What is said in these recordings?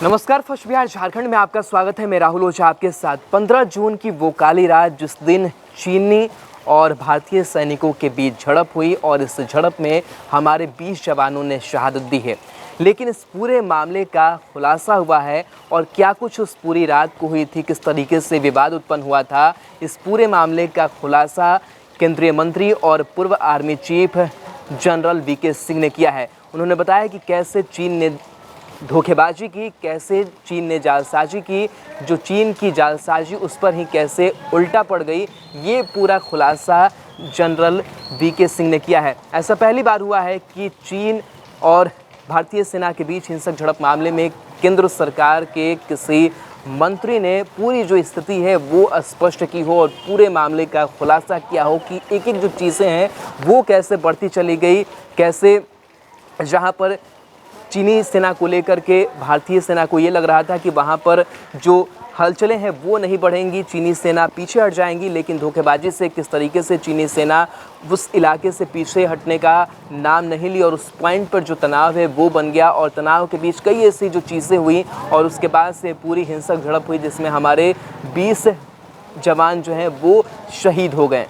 नमस्कार, फर्स्ट बिहार झारखंड में आपका स्वागत है। मैं राहुल ओझा आपके साथ। 15 जून की वो काली रात जिस दिन चीनी और भारतीय सैनिकों के बीच झड़प हुई और इस झड़प में हमारे 20 जवानों ने शहादत दी है। लेकिन इस पूरे मामले का खुलासा हुआ है और क्या कुछ उस पूरी रात को हुई थी, किस तरीके से विवाद उत्पन्न हुआ था, इस पूरे मामले का खुलासा केंद्रीय मंत्री और पूर्व army chief general VK Singh ने किया है। उन्होंने बताया कि कैसे चीन ने धोखेबाजी की, कैसे चीन ने जालसाजी की, जो चीन की जालसाजी उस पर ही कैसे उल्टा पड़ गई, ये पूरा खुलासा जनरल वीके सिंह ने किया है। ऐसा पहली बार हुआ है कि चीन और भारतीय सेना के बीच हिंसक झड़प मामले में केंद्र सरकार के किसी मंत्री ने पूरी जो स्थिति है वो स्पष्ट की हो और पूरे मामले का खुलासा किया हो कि एक एक जो चीज़ें हैं वो कैसे बढ़ती चली गई, कैसे जहाँ पर चीनी सेना को लेकर के भारतीय सेना को ये लग रहा था कि वहाँ पर जो हलचलें हैं वो नहीं बढ़ेंगी, चीनी सेना पीछे हट जाएंगी, लेकिन धोखेबाजी से किस तरीके से चीनी सेना उस इलाके से पीछे हटने का नाम नहीं ली और उस पॉइंट पर जो तनाव है वो बन गया और तनाव के बीच कई ऐसी जो चीज़ें हुई और उसके बाद से पूरी हिंसक झड़प हुई जिसमें हमारे 20 जवान जो हैं वो शहीद हो गए।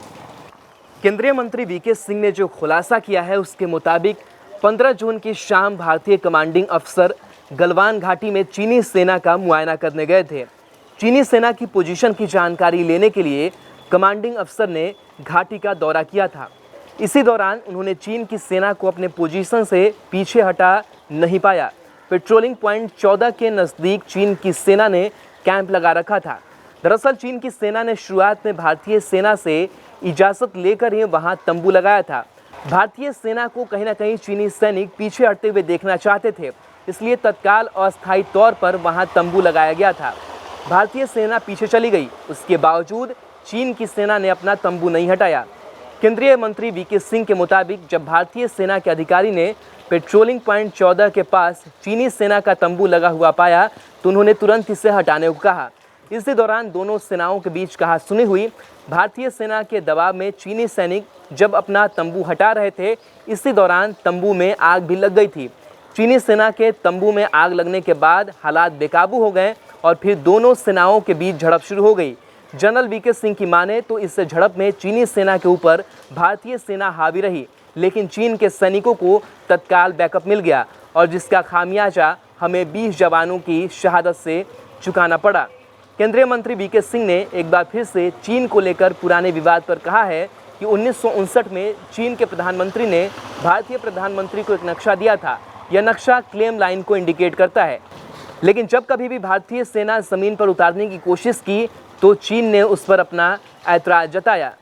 केंद्रीय मंत्री वीके सिंह ने जो खुलासा किया है उसके मुताबिक 15 जून की शाम भारतीय कमांडिंग अफसर गलवान घाटी में चीनी सेना का मुआयना करने गए थे। चीनी सेना की पोजीशन की जानकारी लेने के लिए कमांडिंग अफसर ने घाटी का दौरा किया था। इसी दौरान उन्होंने चीन की सेना को अपने पोजीशन से पीछे हटा नहीं पाया। पेट्रोलिंग पॉइंट 14 के नज़दीक चीन की सेना ने कैंप लगा रखा था। दरअसल चीन की सेना ने शुरुआत में भारतीय सेना से इजाज़त लेकर ही वहाँ तंबू लगाया था। भारतीय सेना को कहीं ना कहीं चीनी सैनिक पीछे हटते हुए देखना चाहते थे, इसलिए तत्काल अस्थायी तौर पर वहां तंबू लगाया गया था। भारतीय सेना पीछे चली गई, उसके बावजूद चीन की सेना ने अपना तंबू नहीं हटाया। केंद्रीय मंत्री वीके सिंह के मुताबिक जब भारतीय सेना के अधिकारी ने पेट्रोलिंग पॉइंट 14 के पास चीनी सेना का तंबू लगा हुआ पाया तो उन्होंने तुरंत इसे हटाने को कहा। इसी दौरान दोनों सेनाओं के बीच कहासुनी हुई। भारतीय सेना के दबाव में चीनी सैनिक जब अपना तंबू हटा रहे थे, इसी दौरान तंबू में आग भी लग गई थी। चीनी सेना के तंबू में आग लगने के बाद हालात बेकाबू हो गए और फिर दोनों सेनाओं के बीच झड़प शुरू हो गई। जनरल वीके सिंह की माने तो इस झड़प में चीनी सेना के ऊपर भारतीय सेना हावी रही, लेकिन चीन के सैनिकों को तत्काल बैकअप मिल गया और जिसका खामियाजा हमें 20 जवानों की शहादत से चुकाना पड़ा। केंद्रीय मंत्री वीके सिंह ने एक बार फिर से चीन को लेकर पुराने विवाद पर कहा है कि 1959 में चीन के प्रधानमंत्री ने भारतीय प्रधानमंत्री को एक नक्शा दिया था। यह नक्शा क्लेम लाइन को इंडिकेट करता है, लेकिन जब कभी भी भारतीय सेना जमीन पर उतारने की कोशिश की तो चीन ने उस पर अपना ऐतराज जताया।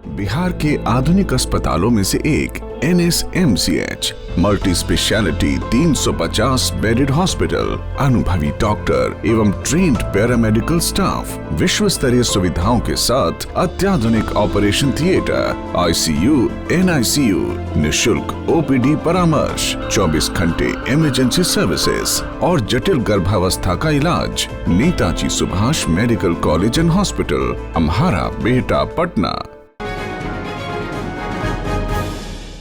बिहार के आधुनिक अस्पतालों में से एक NSMCH multi speciality 350 bedded hospital, अनुभवी डॉक्टर एवं ट्रेन्ड पैरामेडिकल स्टाफ, विश्व स्तरीय सुविधाओं के साथ अत्याधुनिक ऑपरेशन थिएटर, ICU, NICU, निशुल्क OPD परामर्श, 24 घंटे इमरजेंसी सर्विसेज और जटिल गर्भावस्था का इलाज। Netaji Subhash medical college and hospital, Amhara, Bihta, Patna.